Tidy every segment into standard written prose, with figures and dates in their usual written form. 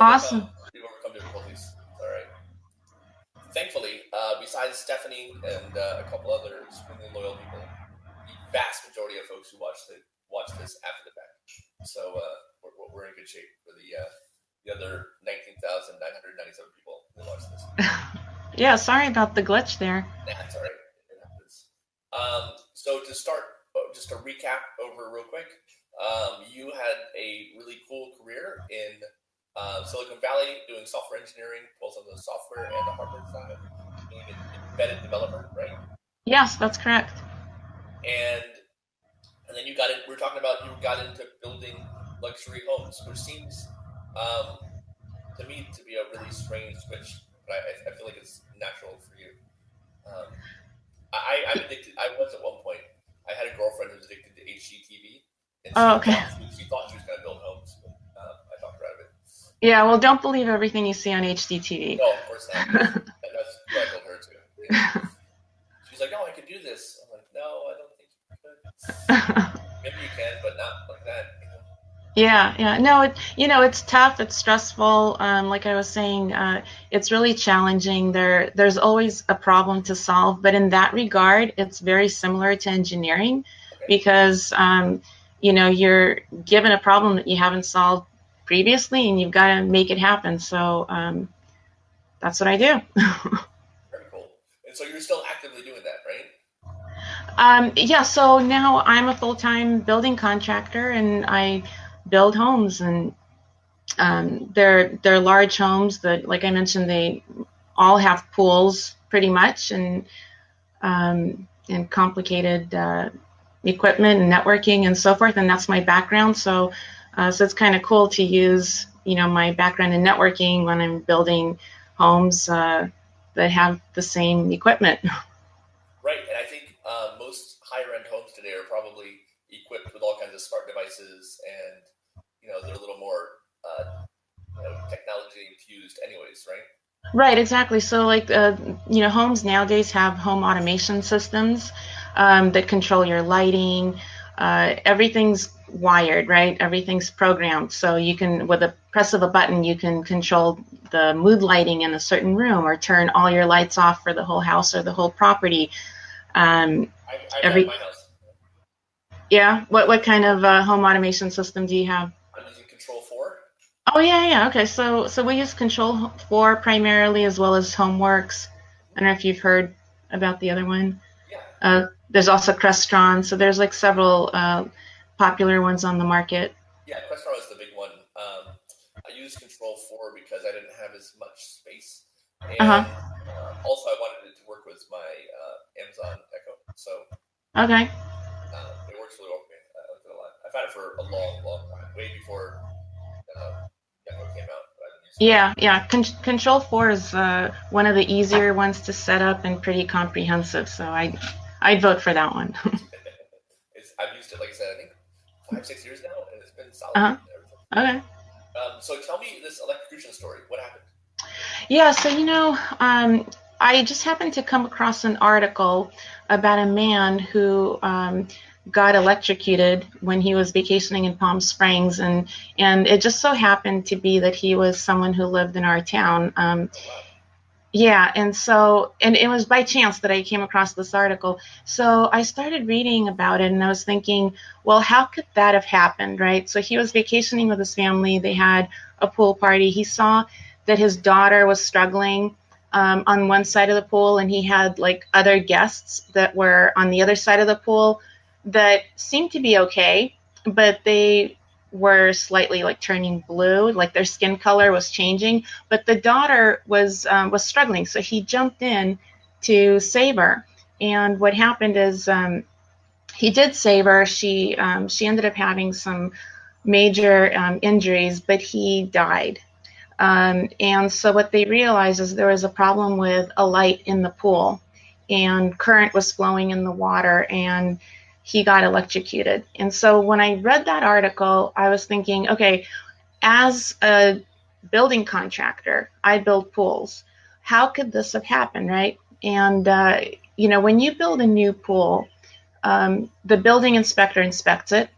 Awesome. We've overcome difficulties. All right. Thankfully, besides Stephanie and a couple other extremely loyal people, the vast majority of folks who watch this after the fact. So we're in good shape for the other 19,997 people who watch this. Yeah, sorry about the glitch there. That's all right. It happens. So to start, just to recap over real quick, you had a really cool career in Silicon Valley doing software engineering, both on the software and the hardware side, being an embedded developer, right? Yes, that's correct. And then you got in. We were talking about you got into building luxury homes, which seems to me to be a really strange switch, but I feel like it's natural for you. I'm addicted. I was at one point. I had a girlfriend who was addicted to HGTV, and Oh, okay. she thought she was going to build homes, but I talked her out of it. Yeah, well, don't believe everything you see on HDTV. No, of course not. That's what I told her too. Yeah. She's like, "Oh, I could do this." I'm like, "No, I don't think you could. Maybe you can, but not like that." Yeah. No, it's tough. It's stressful. Like I was saying, it's really challenging. There's always a problem to solve, but in that regard, it's very similar to engineering, because you're given a problem that you haven't solved previously, and you've got to make it happen. So that's what I do. Very cool. And so you're still actively doing that, right? Yeah. So now I'm a full-time building contractor, and I build homes, and they're large homes that, like I mentioned, they all have pools pretty much, and complicated equipment and networking and so forth. And that's my background. So it's kind of cool to use my background in networking when I'm building homes that have the same equipment. Right, and I think most higher-end homes today are probably equipped with all kinds of smart devices, and they're a little more technology infused anyways, right? Right, exactly. So like, homes nowadays have home automation systems that control your lighting. Everything's wired, right? Everything's programmed. So you can, with a press of a button, you can control the mood lighting in a certain room, or turn all your lights off for the whole house or the whole property. I have my house. Yeah? What kind of home automation system do you have? I'm using Control 4. Oh, yeah. Okay, so we use Control 4 primarily, as well as HomeWorks. I don't know if you've heard about the other one. Yeah. There's also Crestron, so there's like several popular ones on the market. Yeah, Crestron is the big one. I used Control 4 because I didn't have as much space, and also I wanted it to work with my Amazon Echo. So okay. It works really well for me. I like it a lot. I've had it for a long time, way before Echo came out. Yeah. Control 4 is one of the easier ones to set up and pretty comprehensive. So I'd vote for that one. I've used it, like I said, I think 5-6 years now, and it's been solid. Okay. So tell me this electrocution story. What happened? Yeah. So I just happened to come across an article about a man who got electrocuted when he was vacationing in Palm Springs, and it just so happened to be that he was someone who lived in our town. Yeah, and it was by chance that I came across this article. So I started reading about it, and I was thinking, well, how could that have happened, right? So he was vacationing with his family. They had a pool party. He saw that his daughter was struggling on one side of the pool, and he had like other guests that were on the other side of the pool that seemed to be okay, but they were slightly like turning blue, like their skin color was changing, but the daughter was struggling. So he jumped in to save her. And what happened is he did save her. She ended up having some major injuries, but he died. And so what they realized is there was a problem with a light in the pool, and current was flowing in the water, and he got electrocuted. And so when I read that article, I was thinking, okay, as a building contractor, I build pools. How could this have happened, right? And, when you build a new pool, the building inspector inspects it.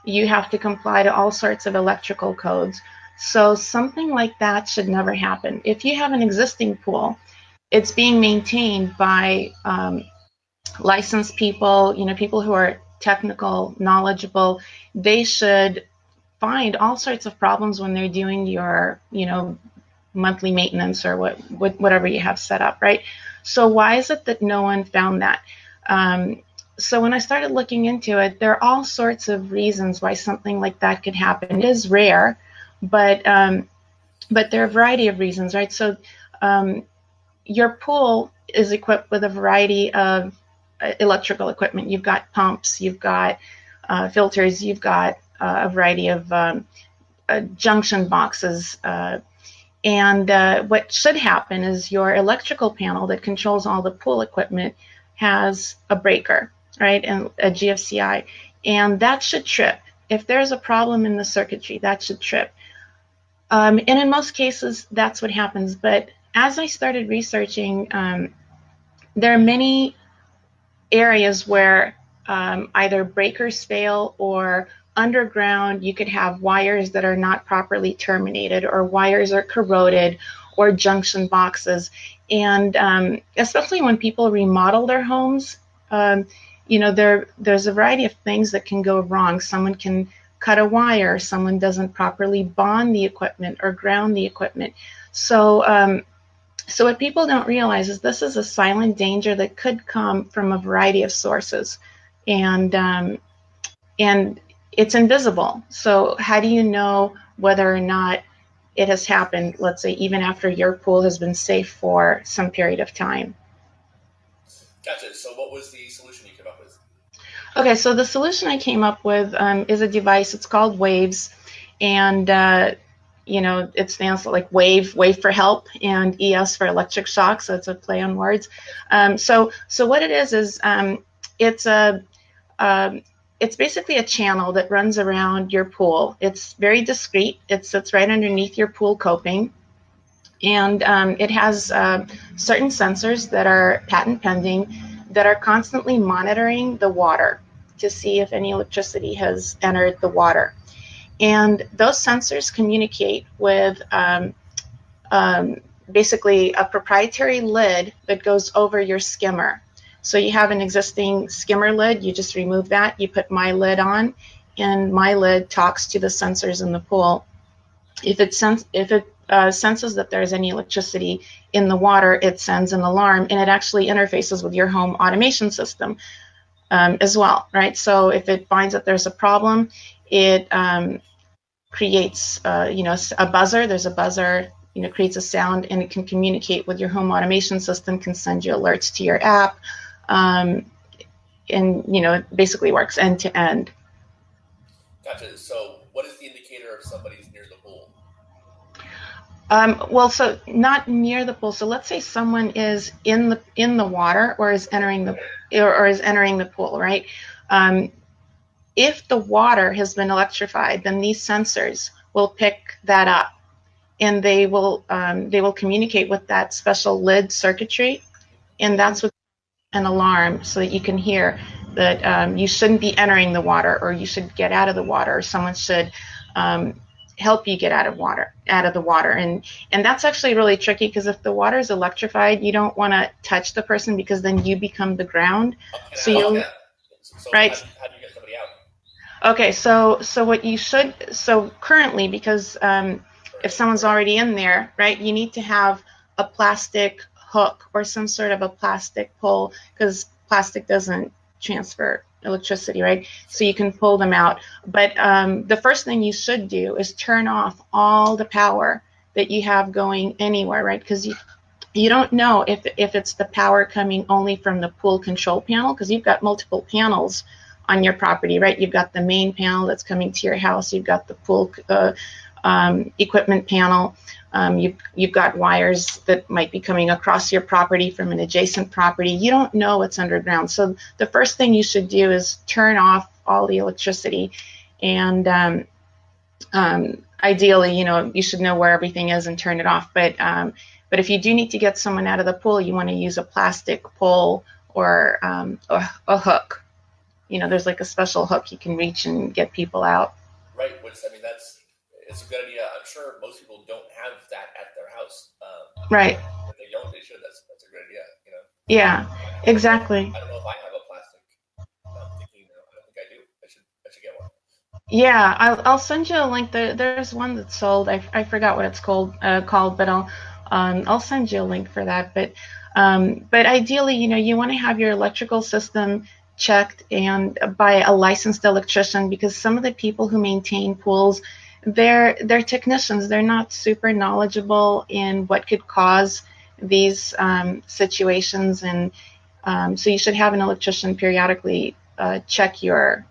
You have to comply to all sorts of electrical codes. So something like that should never happen. If you have an existing pool, it's being maintained by licensed people, people who are technical, knowledgeable. They should find all sorts of problems when they're doing your, monthly maintenance or whatever you have set up, right? So why is it that no one found that? So when I started looking into it, there are all sorts of reasons why something like that could happen. It is rare, but there are a variety of reasons, right? So your pool is equipped with a variety of electrical equipment. You've got pumps, you've got filters, you've got a variety of junction boxes. And what should happen is your electrical panel that controls all the pool equipment has a breaker, right, and a GFCI, and that should trip. If there's a problem in the circuitry, that should trip. And in most cases, that's what happens. But as I started researching, there are many areas where either breakers fail or underground you could have wires that are not properly terminated, or wires are corroded, or junction boxes. And especially when people remodel their homes, there's a variety of things that can go wrong. Someone can cut a wire, someone doesn't properly bond the equipment or ground the equipment. So what people don't realize is this is a silent danger that could come from a variety of sources, and it's invisible. So how do you know whether or not it has happened, let's say, even after your pool has been safe for some period of time? Gotcha. So what was the solution you came up with? Okay, so the solution I came up with is a device. It's called Waves, and it stands for like wave for help, and ES for electric shock. So it's a play on words. So what it is it's basically a channel that runs around your pool. It's very discreet. It sits right underneath your pool coping, and it has certain sensors that are patent pending that are constantly monitoring the water to see if any electricity has entered the water. And those sensors communicate with basically a proprietary lid that goes over your skimmer. So you have an existing skimmer lid, you just remove that, you put my lid on, and my lid talks to the sensors in the pool. If it senses that there's any electricity in the water, it sends an alarm, and it actually interfaces with your home automation system as well, right? So if it finds that there's a problem, it creates a buzzer. There's a buzzer, creates a sound, and it can communicate with your home automation system, can send you alerts to your app, and it basically works end to end. Gotcha. So what is the indicator of somebody's near the pool? Well, so not near the pool. So let's say someone is in the water, or is entering the pool, right? If the water has been electrified, then these sensors will pick that up, and they will communicate with that special lid circuitry, and that's what an alarm, so that you can hear that you shouldn't be entering the water, or you should get out of the water, or someone should help you get out of the water. And that's actually really tricky, because if the water is electrified, you don't want to touch the person, because then you become the ground. So right. How do you get somebody out? Okay, so what you should, so currently, because if someone's already in there, right, you need to have a plastic hook or some sort of a plastic pull, because plastic doesn't transfer electricity, right? So you can pull them out. But the first thing you should do is turn off all the power that you have going anywhere, right? Because you don't know if it's the power coming only from the pool control panel, because you've got multiple panels on your property, right? You've got the main panel that's coming to your house. You've got the pool equipment panel. You've got wires that might be coming across your property from an adjacent property. You don't know what's underground. So the first thing you should do is turn off all the electricity, and ideally, you should know where everything is and turn it off. But if you do need to get someone out of the pool, you want to use a plastic pole or a hook. There's like a special hook you can reach and get people out. Right, which, I mean, that's it's a good idea. I'm sure most people don't have that at their house. Right. If they don't, they should. That's a great idea. Yeah, exactly. I don't know if I have a plastic. I'm thinking, I don't think I do. I should get one. Yeah, I'll send you a link. There's one that's sold. I forgot what it's called, but I'll send you a link for that. But ideally, you want to have your electrical system checked and by a licensed electrician, because some of the people who maintain pools, they're technicians. They're not super knowledgeable in what could cause these situations, and so you should have an electrician periodically check your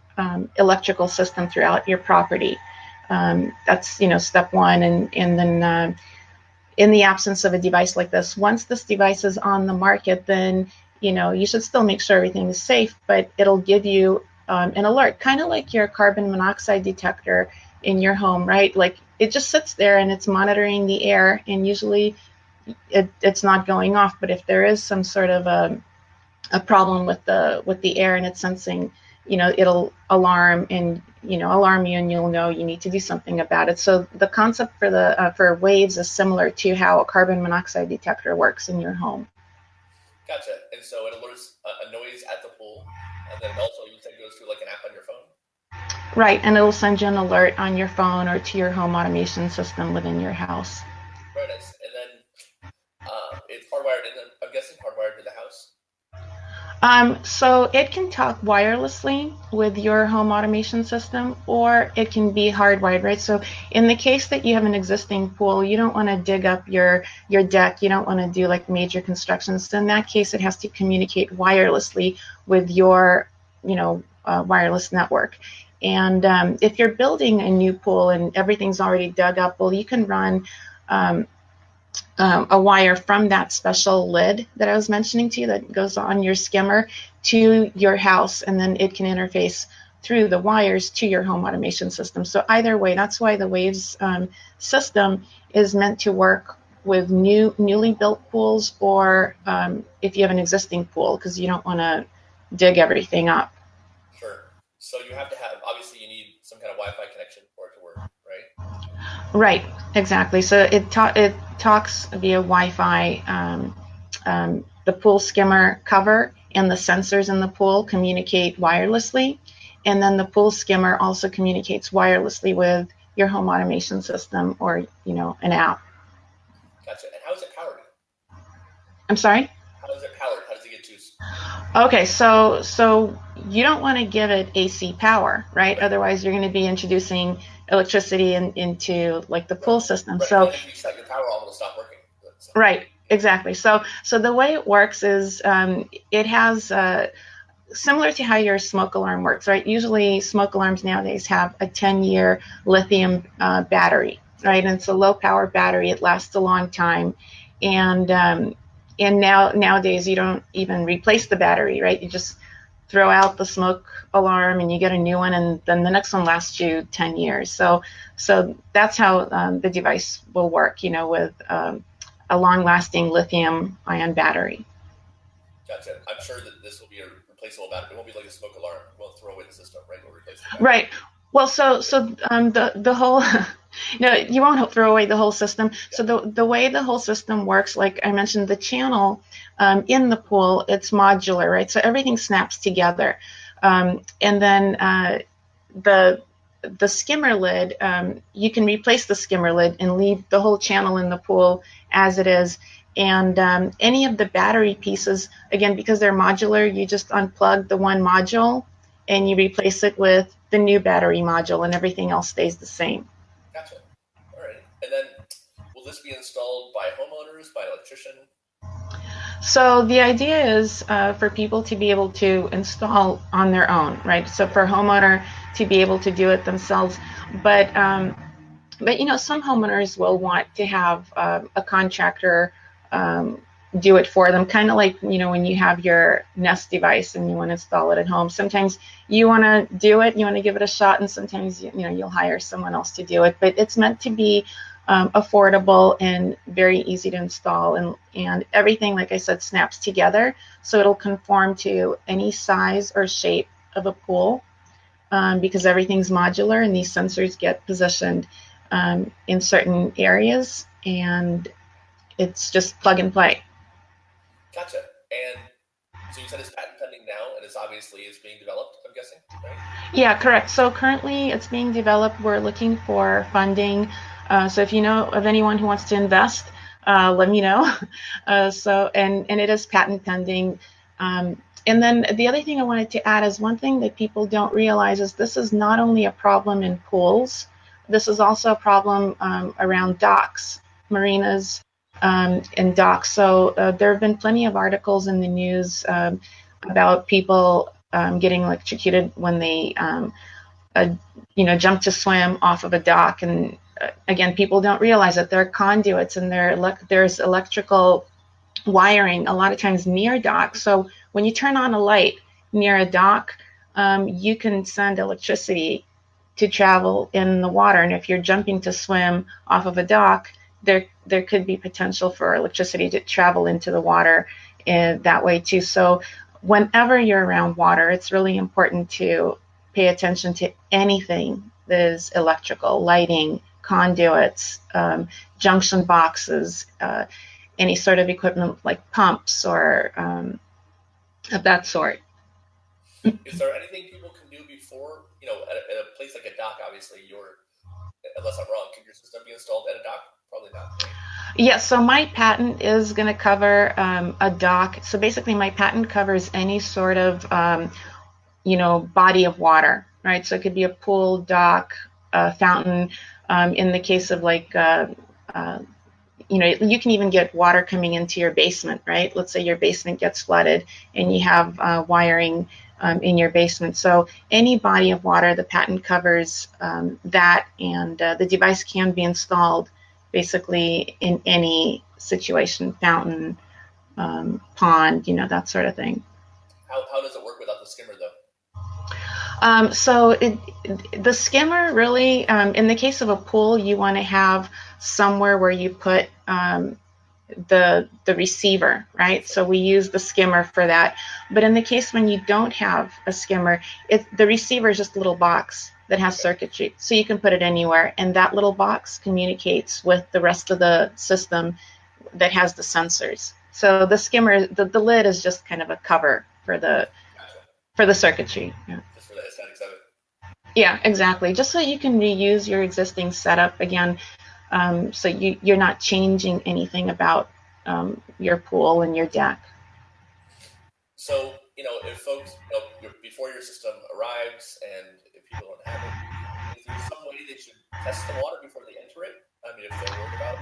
electrical system throughout your property. That's step one, and then in the absence of a device like this, once this device is on the market, then you should still make sure everything is safe, but it'll give you an alert, kind of like your carbon monoxide detector in your home, right? Like it just sits there and it's monitoring the air, and usually it's not going off. But if there is some sort of a problem with the air and it's sensing, it'll alarm you, and you'll know you need to do something about it. So the concept for waves is similar to how a carbon monoxide detector works in your home. Gotcha. And so it alerts a noise at the pool, and then also you said it goes through like an app on your phone. Right, and it'll send you an alert on your phone or to your home automation system within your house. Very nice. And then it's hardwired, and then I'm guessing hardwired to the house. So it can talk wirelessly with your home automation system, or it can be hardwired, right? So in the case that you have an existing pool, you don't want to dig up your deck, you don't want to do like major construction. So in that case, it has to communicate wirelessly with your, wireless network. And if you're building a new pool and everything's already dug up, well, you can run a wire from that special lid that I was mentioning to you that goes on your skimmer to your house, and then it can interface through the wires to your home automation system. So either way, that's why the Waves system is meant to work with newly built pools, or if you have an existing pool, because you don't want to dig everything up. Sure. So you have to have, obviously you need some kind of Wi-Fi connection for it to work, right? Right, exactly. So it talks via Wi-Fi. The pool skimmer cover and the sensors in the pool communicate wirelessly, and then the pool skimmer also communicates wirelessly with your home automation system or an app. Gotcha. And how is it powered? I'm sorry? How is it powered? How does it get juice? Okay, so you don't want to give it AC power, right? Otherwise, you're going to be introducing electricity into like the pool system. Right. So and if you shut your power off, it'll stop working. So. Right, exactly. So the way it works is it has similar to how your smoke alarm works, right? Usually smoke alarms nowadays have a 10-year lithium battery, right? And it's a low power battery. It lasts a long time, and nowadays you don't even replace the battery, right? You just throw out the smoke alarm and you get a new one, and then the next one lasts you 10 years. So that's how the device will work, with a long-lasting lithium-ion battery. Gotcha. I'm sure that this will be a replaceable battery. It won't be like a smoke alarm. You won't throw away the system, right? You'll replace the battery. Right. Well, so the whole no, you won't throw away the whole system. Yeah. So the way the whole system works, like I mentioned, the channel in the pool, it's modular, right? So everything snaps together, and then the skimmer lid, you can replace the skimmer lid and leave the whole channel in the pool as it is. And any of the battery pieces, again, because they're modular, you just unplug the one module and you replace it with the new battery module, and everything else stays the same. Gotcha. All right. And then will this be installed by homeowners, by an electrician? So the idea is for people to be able to install on their own, right? So for a homeowner to be able to do it themselves, but some homeowners will want to have a contractor do it for them, kind of like when you have your Nest device and you want to install it at home. Sometimes you want to do it, you want to give it a shot, and sometimes you'll hire someone else to do it. But it's meant to be affordable and very easy to install, and everything, like I said, snaps together, so it'll conform to any size or shape of a pool, because everything's modular and these sensors get positioned in certain areas, and it's just plug and play. Gotcha. And so you said it's patent pending now, and it's obviously is being developed, I'm guessing, right? Yeah, correct. So currently it's being developed. We're looking for funding. So if you know of anyone who wants to invest, let me know. And it is patent pending. And then the other thing I wanted to add is one thing that people don't realize is this is not only a problem in pools, this is also a problem around docks, marinas, and docks. So there have been plenty of articles in the news about people getting electrocuted when they jump to swim off of a dock. And again, people don't realize that there are conduits and there's electrical wiring a lot of times near docks. So when you turn on a light near a dock, you can send electricity to travel in the water. And if you're jumping to swim off of a dock, there could be potential for electricity to travel into the water in that way too. So whenever you're around water, it's really important to pay attention to anything that is electrical, lighting, conduits, junction boxes, any sort of equipment like pumps or of that sort. Is there anything people can do before, at a place like a dock, obviously, unless I'm wrong, can your system be installed at a dock? Probably not, right? Yeah, so my patent is going to cover a dock. So basically, my patent covers any sort of, body of water, right? So it could be a pool, dock, fountain. In the case of you can even get water coming into your basement, right? Let's say your basement gets flooded and you have wiring in your basement. So any body of water, the patent covers that, and the device can be installed basically in any situation, fountain, pond, that sort of thing. How does it work without the skimmer, though? The skimmer really, in the case of a pool, you want to have somewhere where you put the receiver, right? So we use the skimmer for that. But in the case when you don't have a skimmer, the receiver is just a little box that has circuitry. So you can put it anywhere, and that little box communicates with the rest of the system that has the sensors. So the skimmer, the lid is just kind of a cover for the circuitry. Yeah. Just for the aesthetics of it. Yeah, exactly. Just so you can reuse your existing setup again, so you're not changing anything about your pool and your deck. So, if folks, before your system arrives and if people don't have it, is there some way they should test the water before they enter it? I mean, if they're worried about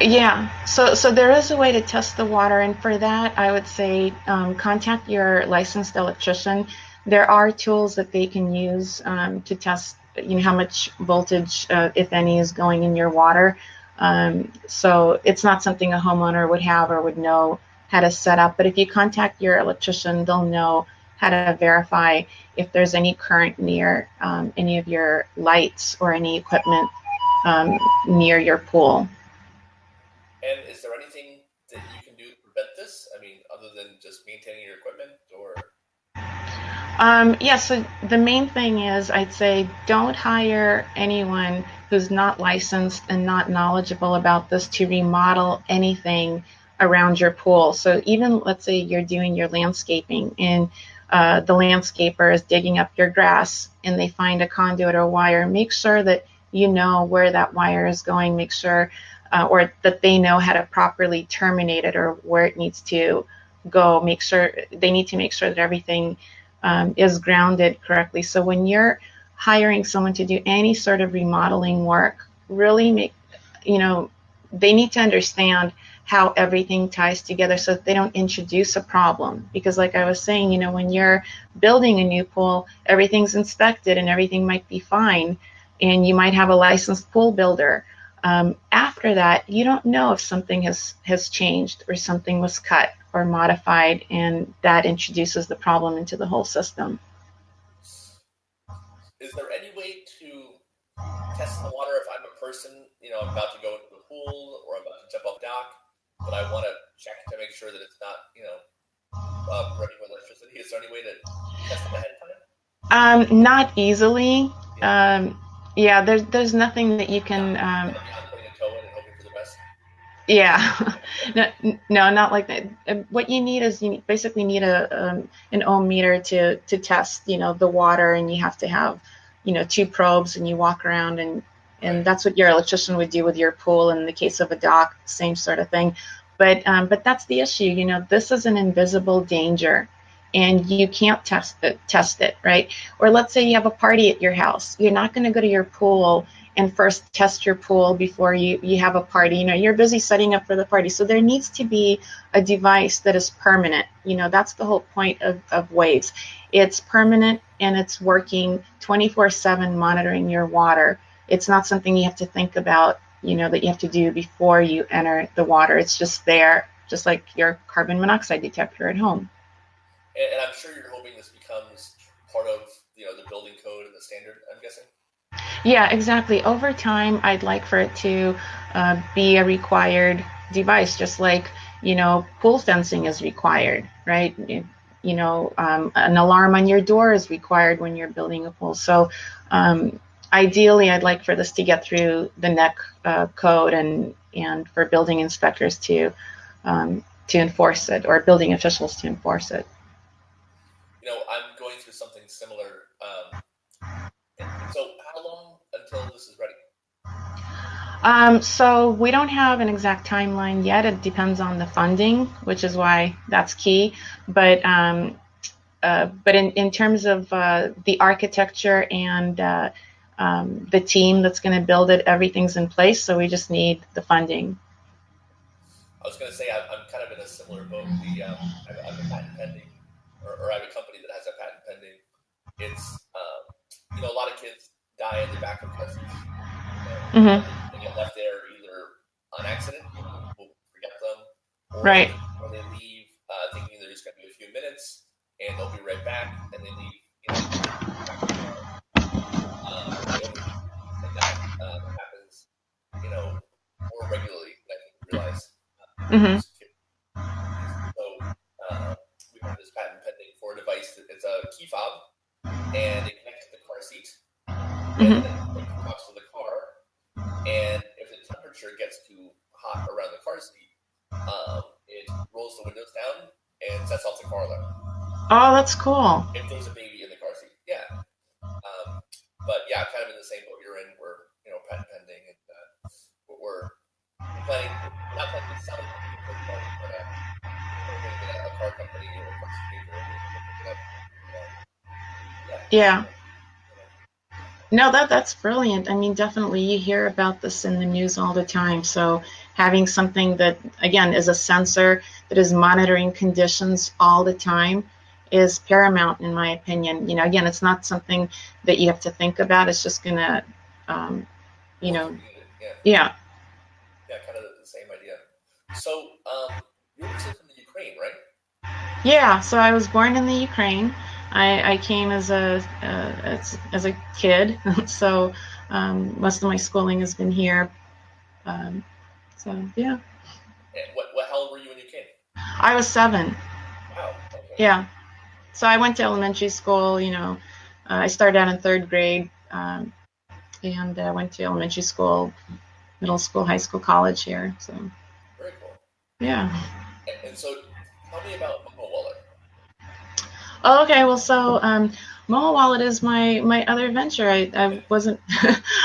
Yeah, so there is a way to test the water, and for that, I would say contact your licensed electrician. There are tools that they can use to test, how much voltage, if any, is going in your water. So it's not something a homeowner would have or would know how to set up. But if you contact your electrician, they'll know how to verify if there's any current near any of your lights or any equipment near your pool. And is there anything that you can do to prevent this? I mean, other than just maintaining your equipment, or? Yeah, so the main thing is I'd say don't hire anyone who's not licensed and not knowledgeable about this to remodel anything around your pool. So even let's say you're doing your landscaping and the landscaper is digging up your grass and they find a conduit or wire, make sure that you know where that wire is going, make sure or that they know how to properly terminate it or where it needs to go. They need to make sure that everything is grounded correctly. So when you're hiring someone to do any sort of remodeling work, really they need to understand how everything ties together so that they don't introduce a problem. Because like I was saying, when you're building a new pool, everything's inspected and everything might be fine, and you might have a licensed pool builder. After that, you don't know if something has changed or something was cut or modified, and that introduces the problem into the whole system. Is there any way to test the water if I'm a person, I'm about to go into the pool or I'm about to jump off the dock, but I want to check to make sure that it's not, running with electricity? Is there any way to test it ahead of time? Not easily. Yeah, there's nothing that you can. Beyond putting a toe in and hoping for the best. Yeah, no, not like that. What you need is basically need an ohm meter to test, the water, and you have to have, two probes, and you walk around, and Right. that's what your electrician would do with your pool. In the case of a dock, same sort of thing. But that's the issue. This is an invisible danger, and you can't test it, right? Or let's say you have a party at your house. You're not going to go to your pool and first test your pool before you have a party. You're busy setting up for the party. So there needs to be a device that is permanent. That's the whole point of waves. It's permanent and it's working 24/7, monitoring your water. It's not something you have to think about, that you have to do before you enter the water. It's just there, just like your carbon monoxide detector at home. And I'm sure you're hoping this becomes part of the building code and the standard. I'm guessing. Yeah, exactly. Over time, I'd like for it to be a required device, just like, pool fencing is required, right? An alarm on your door is required when you're building a pool. So ideally, I'd like for this to get through the NEC code and for building inspectors to enforce it, or building officials to enforce it. I'm going through something similar. So how long until this is ready? So we don't have an exact timeline yet. It depends on the funding, which is why that's key. But in terms of the architecture and the team that's going to build it, everything's in place. So we just need the funding. I was going to say I'm kind of in a similar boat. I have a patent pending, or I have a company that has a patent pending. It's a lot of kids die in the back of car seats. Mm-hmm. They get left there either on accident, people forget them, Right. or they leave thinking they're just going to be a few minutes and they'll be right back, and they leave back in the car. They overheat and die. That happens, more regularly than I think we realize. Mm-hmm. So we have this patent pending for a device that it's a key fob, and it connects to the car seat, and Mm-hmm. then it talks to the car. And if the temperature gets too hot around the car seat, it rolls the windows down and sets off the car alarm. Oh, that's cool. If there's a baby in the car seat, yeah. But yeah, kind of in the same boat you're in. We're patent pending, and we're planning. We're not planning to sell it to a third party, but we're hoping that a car company or a car maker will pick it up. Yeah. Yeah. No, that's brilliant. I mean, definitely you hear about this in the news all the time. So having something that, again, is a sensor that is monitoring conditions all the time is paramount, in my opinion. Again, it's not something that you have to think about. It's just gonna, you know, Yeah. yeah. Yeah, kind of the same idea. So, you're originally from the Ukraine, right? Yeah, so I was born in the Ukraine. I came as a kid, so most of my schooling has been here. Um, so yeah. And how old were you when you came? I was 7. Wow. Okay. Yeah. So I went to elementary school. I started out in 3rd grade, and went to elementary school, middle school, high school, college here. So Very cool. yeah. And so, tell me about Momo Wallet. Oh, okay. Well, so Momo Wallet is my other venture. I wasn't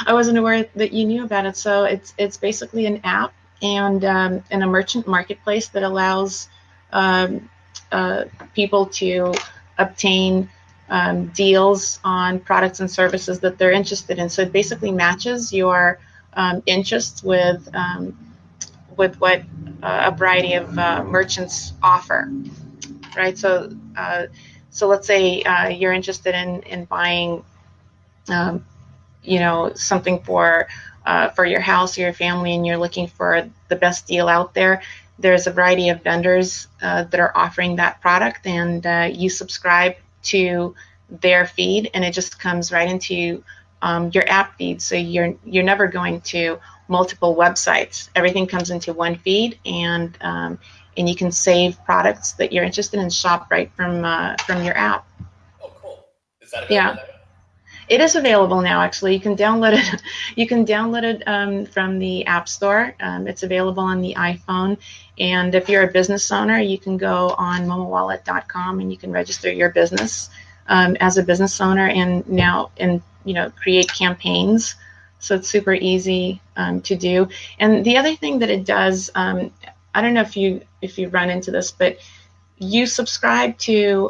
I wasn't aware that you knew about it. So it's basically an app and a merchant marketplace that allows um, people to obtain deals on products and services that they're interested in. So it basically matches your interests with what a variety of merchants offer, right? So let's say you're interested in buying, um, something for your house or your family, and you're looking for the best deal out there. There's a variety of vendors that are offering that product, and you subscribe to their feed, and it just comes right into your app feed. So you're never going to multiple websites. Everything comes into one feed, and you can save products that you're interested in, shop right from your app. Oh, cool. Is that available Yeah. now? It is available now. Actually, you can download it. You can download it from the App Store. It's available on the iPhone. And if you're a business owner, you can go on momowallet.com and you can register your business as a business owner and create campaigns. So it's super easy to do. And the other thing that it does, I don't know if you run into this, but you subscribe to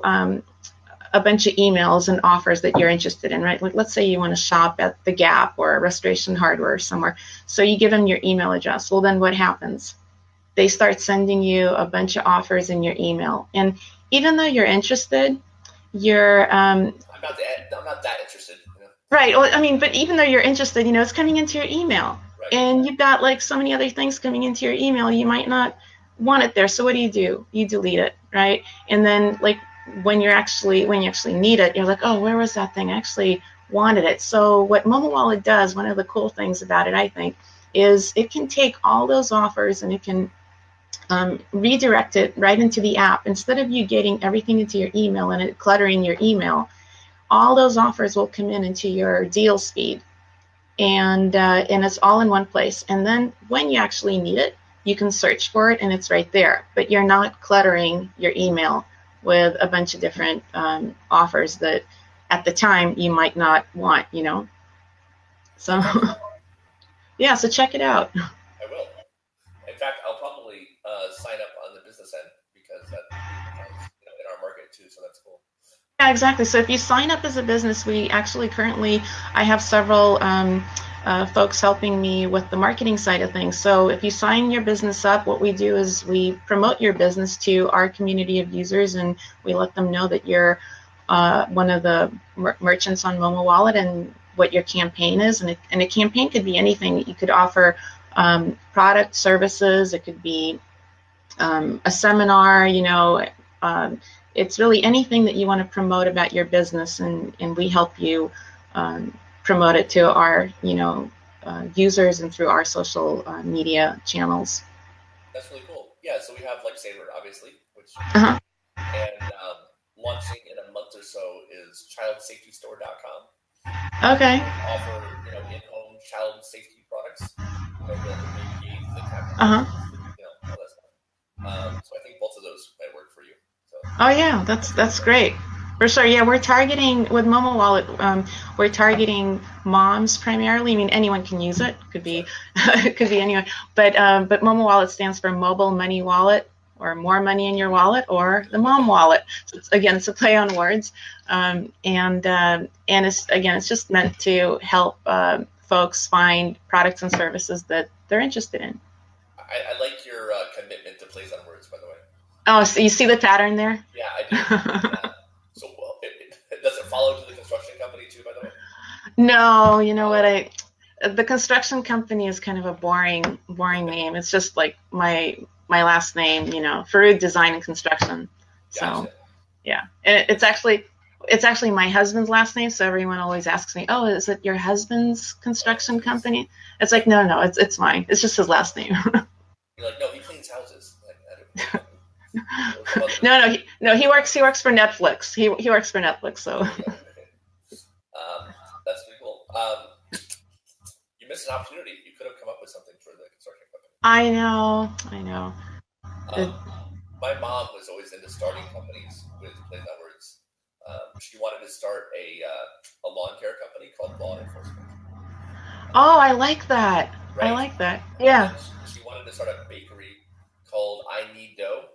a bunch of emails and offers that you're interested in, right? Like, let's say you want to shop at the Gap or Restoration Hardware or somewhere. So you give them your email address. Well, then what happens? They start sending you a bunch of offers in your email. And even though you're interested, I'm not that interested. You know? Right. Well, I mean, but even though you're interested, it's coming into your email. Right. And you've got like so many other things coming into your email, you might not want it there. So what do? You delete it, right? And then like when you actually need it, you're like, oh, where was that thing? I actually wanted it. So what Momo Wallet does, one of the cool things about it, I think, is it can take all those offers and it can redirect it right into the app. Instead of you getting everything into your email and it cluttering your email, all those offers will come into your deals feed, and it's all in one place. And then when you actually need it, you can search for it and it's right there. But you're not cluttering your email with a bunch of different offers that at the time you might not want, So, yeah, so check it out. I will. In fact, I'll probably sign up on the business end because that's in our market too, so that's cool. Yeah, exactly. So if you sign up as a business, we actually currently, I have several folks helping me with the marketing side of things. So if you sign your business up, what we do is we promote your business to our community of users, and we let them know that you're one of the merchants on Momo Wallet and what your campaign is. And a campaign could be anything. You could offer product, services. It could be a seminar, it's really anything that you want to promote about your business, and we help you promote it to our, users and through our social media channels. That's really cool. Yeah, so we have Lifesaver, obviously, which Uh-huh. and launching in a month or so is childsafetystore.com. Okay. We offer, in-home child safety products, the baby gates, the tablets, Uh-huh. all that stuff. So I think both of those might work for you. So. Oh yeah, that's great. For sure. Yeah, we're targeting with Momo Wallet. We're targeting moms primarily. I mean, anyone can use it. Could be anyone. But Momo Wallet stands for Mobile Money Wallet, or more money in your wallet, or the Mom Wallet. So it's a play on words. And it's just meant to help folks find products and services that they're interested in. I like your commitment to plays on words, by the way. Oh, so you see the pattern there? Yeah, I do. So does it follow to the construction company too, by the way? No, you know what? The construction company is kind of a boring name. It's just like my last name, Forood Design and Construction. So, gotcha. Yeah, and it's actually my husband's last name. So everyone always asks me, "Oh, is it your husband's construction company?" It's like, no, it's mine. It's just his last name. You're like, no, he cleans houses. No, he works for Netflix. He works for Netflix, so. That's pretty cool. You missed an opportunity. You could have come up with something for the construction company. I know. My mom was always into starting companies with plays on words. She wanted to start a lawn care company called Lawn Enforcement. Oh, I like that. Right? I like that. Yeah. She wanted to start a bakery called I Need Dough.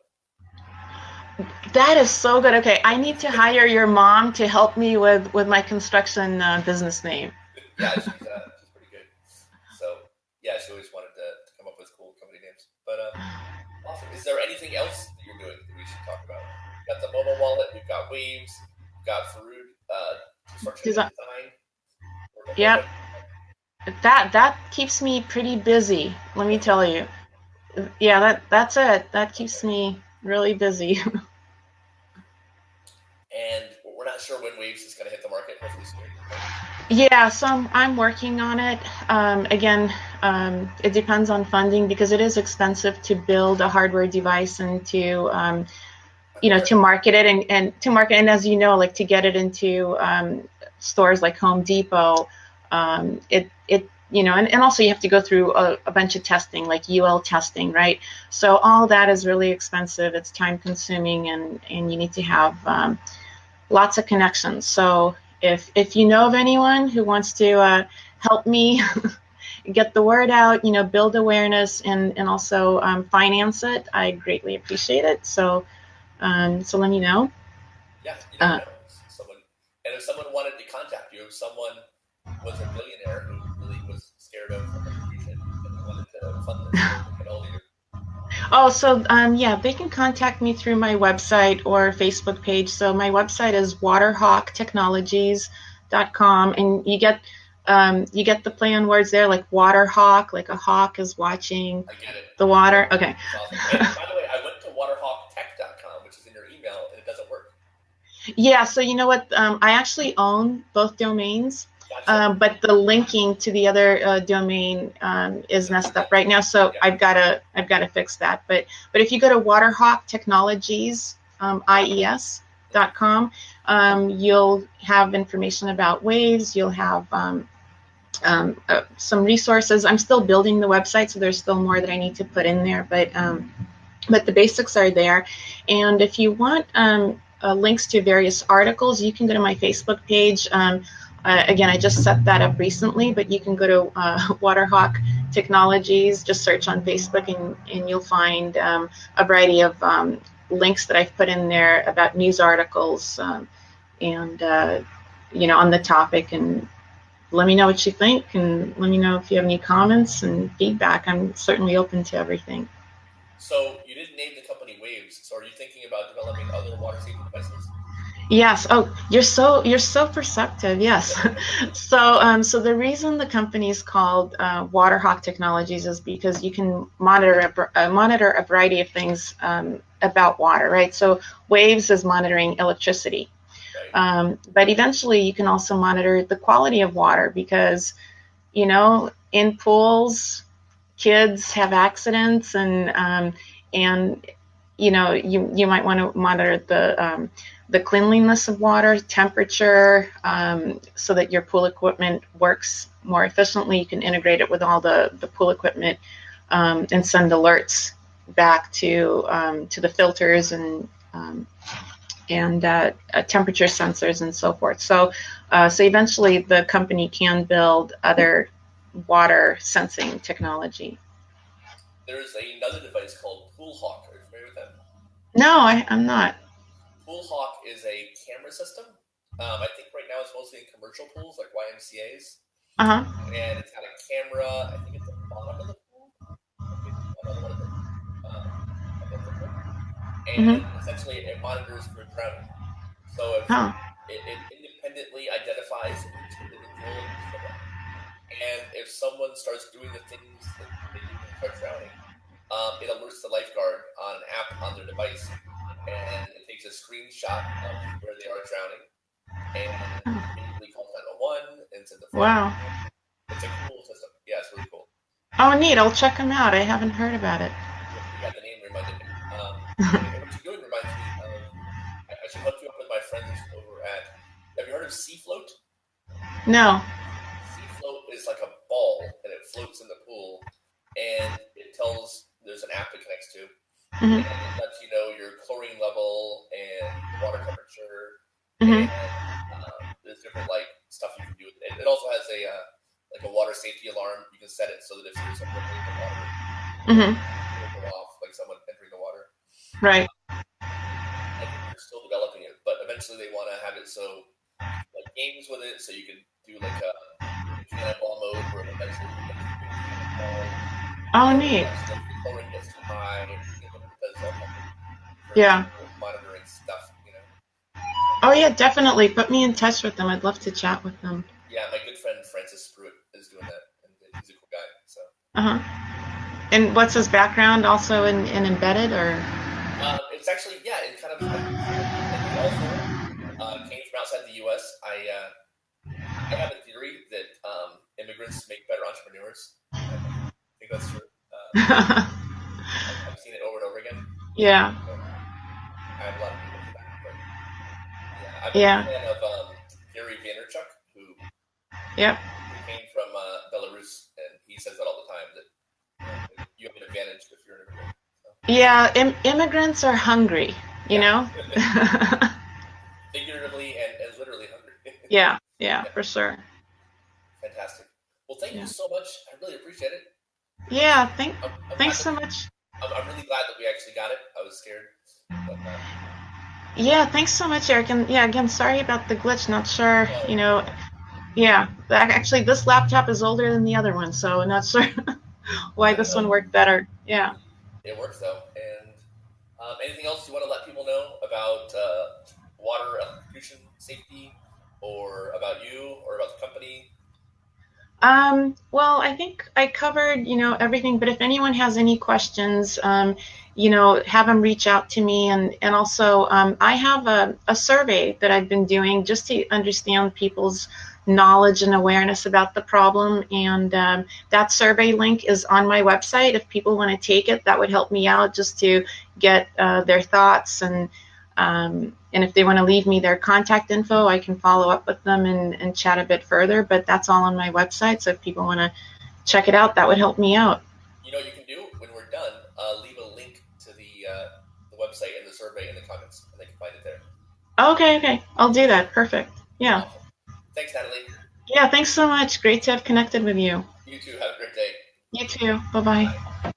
That is so good. Okay, I need to hire your mom to help me with my construction business name. Yeah, she's pretty good. So, yeah, she always wanted to come up with cool company names. But awesome. Is there anything else that you're doing that we should talk about? We've got the Momo Wallet. We've got Waves. We've got Forood construction design. Yep. That keeps me pretty busy. Let me tell you. Yeah, that's it. That keeps me really busy. And we're not sure when Waves is going to hit the market. Hopefully soon. Yeah, so I'm working on it. Again, it depends on funding because it is expensive to build a hardware device and to to market it and to market, and as you know, like to get it into stores like Home Depot. It and also you have to go through a bunch of testing, like UL testing, right? So all that is really expensive. It's time consuming, and you need to have lots of connections. So if you know of anyone who wants to help me get the word out, build awareness, and also finance it, I greatly appreciate it. So let me know. Yeah, you never know. Someone, and if someone wanted to contact you, if someone was a billionaire who really was scared of electrocution and wanted to fund this, where they get hold of you. Oh, so yeah, they can contact me through my website or Facebook page. So my website is waterhawktechnologies.com, and you get the play on words there, like water hawk, like a hawk is watching I get it. the water. Okay. Awesome. And by the way, I went to waterhawktech.com, which is in your email, and it doesn't work. Yeah, so you know what? I actually own both domains. Gotcha. But the linking to the other domain is messed up right now, so Yeah. I've got to fix that. But if you go to Waterhawk Technologies IES.com, you'll have information about waves. You'll have some resources. I'm still building the website, so there's still more that I need to put in there. But the basics are there. And if you want links to various articles, you can go to my Facebook page. Again, I just set that up recently, but you can go to Waterhawk Technologies, just search on Facebook, and you'll find a variety of links that I've put in there about news articles and on the topic. And let me know what you think, and let me know if you have any comments and feedback. I'm certainly open to everything. So you didn't name the company Waves. So are you thinking about developing other water safety devices? Yes. Oh, you're so perceptive. Yes. So the reason the company is called Waterhawk Technologies is because you can monitor a variety of things about water, right? So Waves is monitoring electricity, Right. but eventually you can also monitor the quality of water because, in pools, kids have accidents, and you might want to monitor the cleanliness of water, temperature, so that your pool equipment works more efficiently. You can integrate it with all the pool equipment and send alerts back to the filters and temperature sensors and so forth. So eventually the company can build other water sensing technology. There's another device called Pool Hawk. Are you familiar with that? No, I'm not. Pool Hawk is a camera system. I think right now it's mostly in commercial pools like YMCA's. Uh-huh. And it's got a camera, I think at the bottom of the pool, maybe another one above the pool. And Mm-hmm. essentially it monitors for drowning. So if Huh. it independently identifies each individual swimmer, and if someone starts doing the things that they do when they start drowning, it alerts the lifeguard on an app on their device, and it takes a screenshot of where they are drowning, and immediately calls 911 and sends a fire. Wow. It's a cool system. Yeah, it's really cool. Oh, neat. I'll check them out. I haven't heard about it. Yeah, the name reminded me. And what you're doing reminds me of. I should hook you up with my friends over at. Have you heard of Sea Float? No. Sea Float is like a ball, and it floats in the pool, and it tells. There's an app it connects to, Mm-hmm. and it lets you know your chlorine level and water temperature, Mm-hmm. and there's different like stuff you can do with it. It also has a like a water safety alarm. You can set it so that if there's someone in the water, Mm-hmm. it'll go off like someone entering the water. Right. I think they're still developing it, but eventually they want to have it so you can play games with it, so you can do like a cannonball mode where eventually you get to cannonball. Oh, neat. If the chlorine gets too high, because all kinds of Yeah. monitoring stuff, Oh, yeah, definitely. Put me in touch with them. I'd love to chat with them. Yeah, my good friend Francis Pruitt is doing that, and he's a cool guy. So. Uh-huh. And what's his background? Also in embedded, or? It's actually in kind of. He also came from outside the U.S. I have a theory that immigrants make better entrepreneurs. I think that's true. I've seen it over and over again. Yeah. I have a lot of people for that, but I'm a fan of Gary Vaynerchuk. Yep. He came from Belarus, and he says that all the time that you have an advantage if you're an immigrant. So. Yeah, immigrants are hungry, you know? Figuratively and literally hungry. Yeah, for sure. Fantastic. Well, thank you Yeah. so much. I really appreciate it. Yeah, I'm thanks glad so that much. I'm really glad that we actually got it. I was scared, but Yeah, thanks so much, Eric. And yeah, again, sorry about the glitch. Not sure, no, no problem. yeah. Actually, this laptop is older than the other one, so not sure why I don't this one know. worked better. Yeah. It works though. And anything else you want to let people know about water electrocution safety, or about you, or about the company? Well, I think I covered, everything, but if anyone has any questions, have them reach out to me. And also, I have a survey that I've been doing just to understand people's knowledge and awareness about the problem. And that survey link is on my website. If people want to take it, that would help me out just to get their thoughts, and if they want to leave me their contact info, I can follow up with them and chat a bit further. But that's all on my website. So if people want to check it out, that would help me out. You know what you can do when we're done? Leave a link to the website and the survey in the comments, and they can find it there. Okay. I'll do that. Perfect. Yeah. Awesome. Thanks, Natalie. Yeah, thanks so much. Great to have connected with you. You too. Have a great day. You too. Bye-bye.